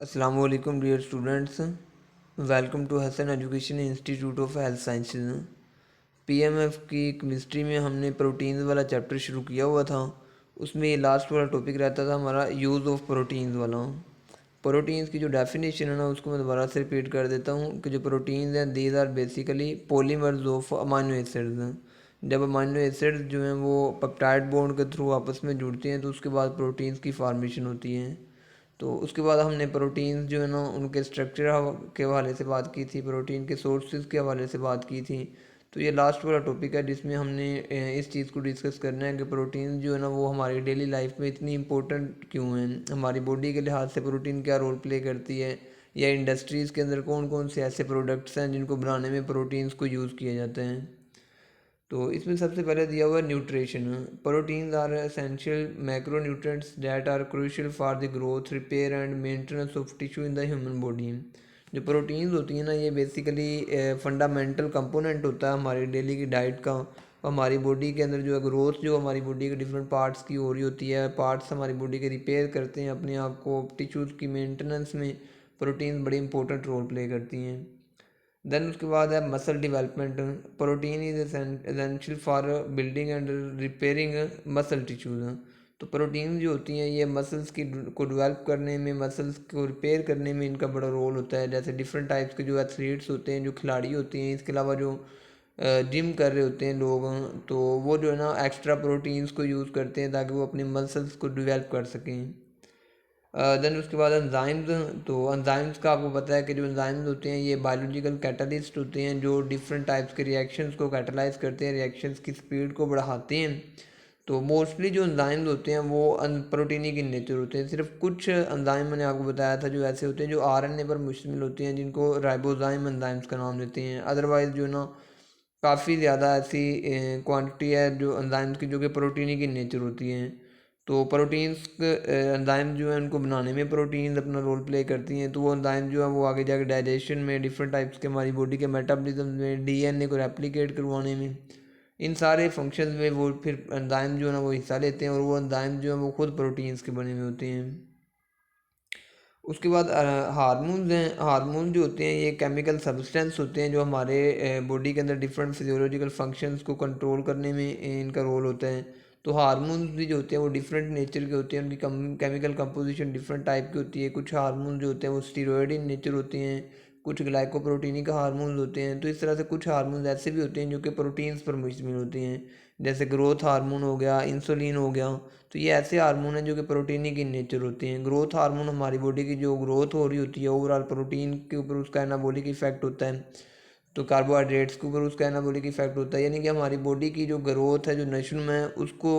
अस्सलाम वालेकुम dear students. Welcome to Hasan education institute of health sciences. PMF की chemistry में हमने प्रोटीन्स वाला चैप्टर शुरू किया हुआ था। उसमें ये लास्ट वाला टॉपिक रहता था हमारा यूज़ ऑफ प्रोटीन्स वाला। प्रोटीन्स की जो डेफिनेशन है ना उसको मैं दोबारा से रिपीट कर देता हूँ कि जो प्रोटीन्स हैं these are basically polymers of amino acids. जब अमाइनो एसिड्स जो हैं वो पेप्टाइड बॉन्ड के थ्रू आपस में जुड़ते हैं तो उसके बाद प्रोटीन्स की फार्मेशन होती है। तो उसके बाद हमने प्रोटीन्स जो है ना उनके स्ट्रक्चर के हवाले से बात की थी, प्रोटीन के सोर्सेज के हवाले से बात की थी। तो ये लास्ट वाला टॉपिक है जिसमें हमने इस चीज़ को डिस्कस करना है कि प्रोटीन जो है ना वो हमारी डेली लाइफ में इतनी इंपॉर्टेंट क्यों है, हमारी बॉडी के लिहाज से प्रोटीन क्या रोल प्ले करती है, या इंडस्ट्रीज़ के अंदर कौन कौन से ऐसे प्रोडक्ट्स हैं जिनको बनाने में प्रोटीन्स को यूज़ किए जाते हैं। तो इसमें सबसे पहले दिया हुआ है nutrition. Proteins are essential macronutrients that are crucial for the growth, repair and maintenance of tissue in the human body. जो प्रोटीन्स होती हैं ना ये बेसिकली फंडामेंटल कंपोनेंट होता है हमारी डेली की डाइट का। हमारी बॉडी के अंदर जो है ग्रोथ जो हमारी बॉडी के डिफरेंट पार्ट्स की हो रही होती है, पार्ट्स हमारी बॉडी के रिपेयर करते हैं अपने आप को, टिश्यूज़ की मेंटेनेंस में प्रोटीन बड़ी इंपॉर्टेंट रोल प्ले करती हैं। देन उसके बाद है muscle development. Protein is essential for building and repairing muscle tissues. तो प्रोटीन जो होती हैं ये मसल्स की को डेवलप करने में, मसल्स को रिपेयर करने में इनका बड़ा रोल होता है। जैसे डिफरेंट टाइप्स के जो एथलीट्स होते हैं, जो खिलाड़ी होते हैं, इसके अलावा जो जिम कर रहे होते हैं लोग, तो वो जो है ना एक्स्ट्रा प्रोटीन्स को यूज़ करते हैं ताकि वो अपनी मसल्स को डेवलप कर सकें। देन उसके बाद एंजाइम्स। तो एंजाइम्स का आपको पता है कि जो एंजाइम्स होते हैं ये बायोलॉजिकल कैटलिस्ट होते हैं जो डिफरेंट टाइप्स के रिएक्शंस को कैटलाइज करते हैं, रिएक्शंस की स्पीड को बढ़ाते हैं। तो मोस्टली जो एंजाइम्स होते हैं वो प्रोटीनिक इन नेचर होते हैं। सिर्फ कुछ एंजाइम मैंने आपको बताया था जो ऐसे होते हैं जो आरएनए पर मुश्तमिल होते हैं, जिनको राइबोजाइम एंजाइम्स का नाम देते हैं। अदरवाइज जो ना काफ़ी ज़्यादा ऐसी क्वांटिटी है जो एंजाइम्स की जो कि प्रोटीनिक इन नेचर होती हैं। तो प्रोटीन्स एंजाइम जो है उनको बनाने में प्रोटीन्स अपना रोल प्ले करती हैं। तो वो एंजाइम जो है वो आगे जाके डाइजेशन में, डिफरेंट टाइप्स के हमारी बॉडी के मेटाबॉलिज्म में, डीएनए को रेप्लिकेट करवाने में, इन सारे फंक्शंस में वो फिर एंजाइम जो है ना वो हिस्सा लेते हैं, और वो एंजाइम जो है वो खुद प्रोटीन्स के बने हुए होते हैं। उसके बाद हार्मोन्स हैं। हार्मोन जो होते हैं ये केमिकल सब्सटेंस होते हैं जो हमारे बॉडी के अंदर डिफरेंट फिजियोलॉजिकल फंक्शंस को कंट्रोल करने में इनका रोल होता है। तो हार्मोन्स भी जो होते हैं वो डिफरेंट नेचर के होते हैं, उनकी केमिकल कंपोजिशन डिफरेंट टाइप की होती है। कुछ हार्मोन जो होते हैं वो स्टीरॉयड इन नेचर होते हैं, कुछ ग्लाइकोप्रोटीनिक हार्मोन्स होते हैं। तो इस तरह से कुछ हार्मोन्स ऐसे भी होते हैं जो कि प्रोटीन्स पर मुश्तमिल होते हैं, जैसे ग्रोथ हार्मोन हो गया, इंसुलिन हो गया। तो ये ऐसे हार्मोन हैं जो कि प्रोटीनिक इन नेचर होते हैं। ग्रोथ हार्मोन हमारी बॉडी की जो ग्रोथ हो रही होती है ओवरऑल प्रोटीन के ऊपर उसका एनाबॉलिक इफेक्ट होता है। तो कार्बोहाइड्रेट्स के ऊपर उसका एनाबॉलिक इफेक्ट होता है, यानी कि हमारी बॉडी की जो ग्रोथ है, जो नशो में उसको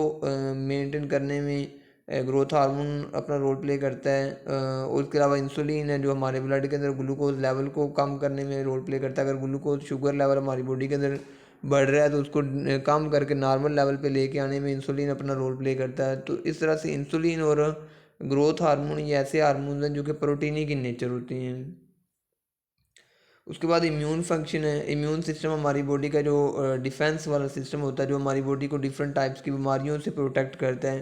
मेंटेन करने में ग्रोथ हार्मोन अपना रोल प्ले करता है। और उसके अलावा इंसुलिन है जो हमारे ब्लड के अंदर ग्लूकोज लेवल को कम करने में रोल प्ले करता है। अगर ग्लूकोज शुगर लेवल हमारी बॉडी के अंदर बढ़ रहा है तो उसको कम करके नॉर्मल लेवल पे लेके आने में इंसुलिन अपना रोल प्ले करता है। तो इस तरह से इंसुलिन और ग्रोथ हार्मोन ये ऐसे हार्मोन हैं जो कि प्रोटीनिक इन नेचर होते हैं। उसके बाद इम्यून फंक्शन है। इम्यून सिस्टम हमारी बॉडी का जो डिफेंस वाला सिस्टम होता है, जो हमारी बॉडी को डिफरेंट टाइप्स की बीमारियों से प्रोटेक्ट करता है।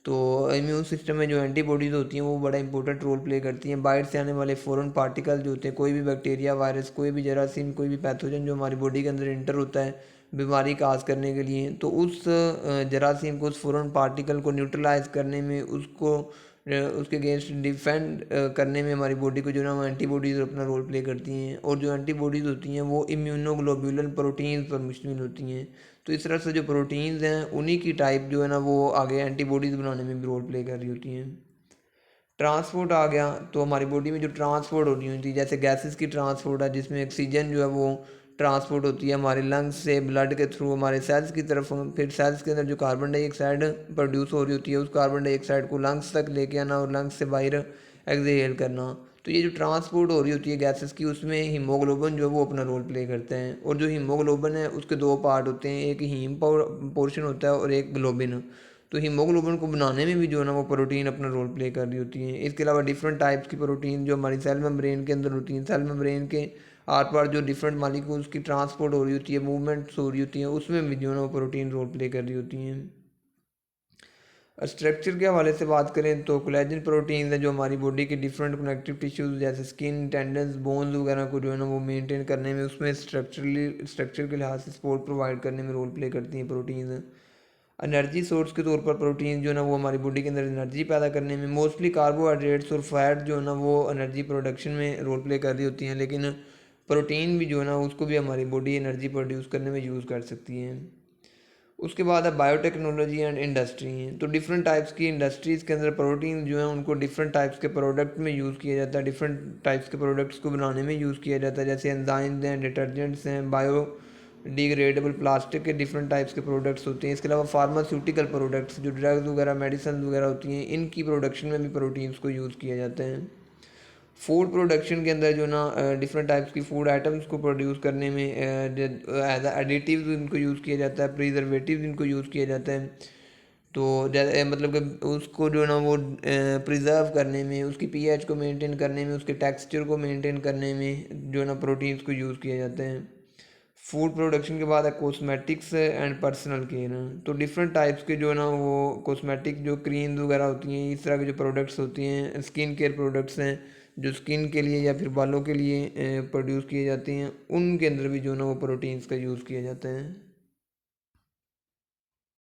तो इम्यून सिस्टम में जो एंटीबॉडीज़ होती हैं वो बड़ा इंपॉर्टेंट रोल प्ले करती हैं। बाहर से आने वाले फॉरेन पार्टिकल जो होते हैं, कोई भी बैक्टीरिया, वायरस, कोई भी जरासीम, कोई भी पैथोजन जो हमारी बॉडी के अंदर इंटर होता है बीमारी काज करने के लिए, तो उस जरासीम को, उस फॉरेन पार्टिकल को न्यूट्रलाइज करने में, उसको उसके अगेंस्ट डिफेंड करने में हमारी बॉडी को जो ना वो एंटीबॉडीज़ अपना रोल प्ले करती हैं। और जो एंटीबॉडीज़ होती हैं वो इम्यूनोग्लोबुलन प्रोटीन्स पर मुश्तमिल होती हैं। तो इस तरह से जो प्रोटीन्स हैं उन्हीं की टाइप जो है ना वो आगे एंटीबॉडीज़ बनाने में भी रोल प्ले कर रही होती हैं। ट्रांसपोर्ट आ गया। तो हमारी बॉडी में जो ट्रांसपोर्ट होती होती है, जैसे गैसेस की ट्रांसपोर्ट है जिसमें ऑक्सीजन जो है वो ट्रांसपोर्ट होती है हमारे लंग्स से ब्लड के थ्रू हमारे सेल्स की तरफ। फिर सेल्स के अंदर जो कार्बन डाइऑक्साइड प्रोड्यूस हो रही होती है उस कार्बन डाइऑक्साइड को लंग्स तक लेके आना और लंग्स से बाहर एक्सहेल करना। तो ये जो ट्रांसपोर्ट हो रही होती है गैसेस की, उसमें हीमोग्लोबिन जो है वो अपना रोल प्ले करते हैं। और जो हीमोग्लोबिन है उसके दो पार्ट होते हैं, एक हीम पोर्शन होता है और एक ग्लोबिन। तो हीमोग्लोबिन को बनाने में भी जो है ना वो प्रोटीन अपना रोल प्ले कर रही होती हैं। इसके अलावा डिफरेंट टाइप्स की प्रोटीन जो हमारी सेल मेम्ब्रेन के अंदर होती हैं, सेल मेम्ब्रेन के आर पार जो डिफरेंट मालिक्यूल्स की ट्रांसपोर्ट हो रही होती है, मूवमेंट्स हो रही होती हैं, उसमें भी जो है ना वो प्रोटीन रोल प्ले कर रही होती हैं। स्ट्रक्चर के हवाले से बात करें तो कोलेजन प्रोटीन है जो हमारी बॉडी के डिफरेंट कनेक्टिव टिश्यूज़ जैसे स्किन, टेंडन्स, बोन्स वगैरह को जो है ना वो मेंटेन करने में, उसमें स्ट्रक्चर के लिहाज से सपोर्ट प्रोवाइड करने में रोल प्ले करती हैं प्रोटीन। एनर्जी सोर्स के तौर पर प्रोटीन जो है ना वो हमारी बॉडी के अंदर एनर्जी पैदा करने में, मोस्टली कार्बोहाइड्रेट्स और फैट जो है ना वो एनर्जी प्रोडक्शन में रोल प्ले कर रही होती हैं, लेकिन प्रोटीन भी जो है ना उसको भी हमारी बॉडी एनर्जी प्रोड्यूस करने में यूज़ कर सकती है। उसके बाद है बायोटेक्नोलॉजी एंड इंडस्ट्री। तो डिफरेंट टाइप्स की इंडस्ट्रीज़ के अंदर प्रोटीन जो है उनको डिफरेंट टाइप्स के प्रोडक्ट में यूज़ किया जाता है, डिफरेंट टाइप्स के प्रोडक्ट्स को बनाने में यूज़ किया जाता है, जैसे एंजाइम्स हैं, डिटर्जेंट्स हैं, बायो डिग्रेडेबल प्लास्टिक के डिफरेंट टाइप्स के प्रोडक्ट्स होते हैं। इसके अलावा फार्मास्यूटिकल प्रोडक्ट्स जो ड्रग्स वगैरह, मेडिसिन वगैरह होती हैं, इनकी प्रोडक्शन में भी प्रोटीन्स को यूज़ किया जाता है। फूड प्रोडक्शन के अंदर जो ना डिफरेंट टाइप्स की फूड आइटम्स को प्रोड्यूस करने में एज एडिटिव्स इनको यूज़ किया जाता है, प्रिजर्वेटिव्स इनको यूज़ किया जाता है। तो मतलब कि उसको जो ना वो प्रिजर्व करने में, उसकी पीएच को मेंटेन करने में, उसके टेक्सचर को मेंटेन करने में जो ना प्रोटीन्स को यूज़ किया जाते हैं। फूड प्रोडक्शन के बाद है कॉस्मेटिक्स एंड पर्सनल केयर। तो डिफरेंट टाइप्स के जो ना वो कॉस्मेटिक जो क्रीम्स वगैरह होती हैं, इस तरह के जो प्रोडक्ट्स होती हैं, स्किन केयर प्रोडक्ट्स हैं जो स्किन के लिए या फिर बालों के लिए प्रोड्यूस किए जाते हैं, उनके अंदर भी जो ना वो प्रोटीन्स का यूज़ किया जाता है।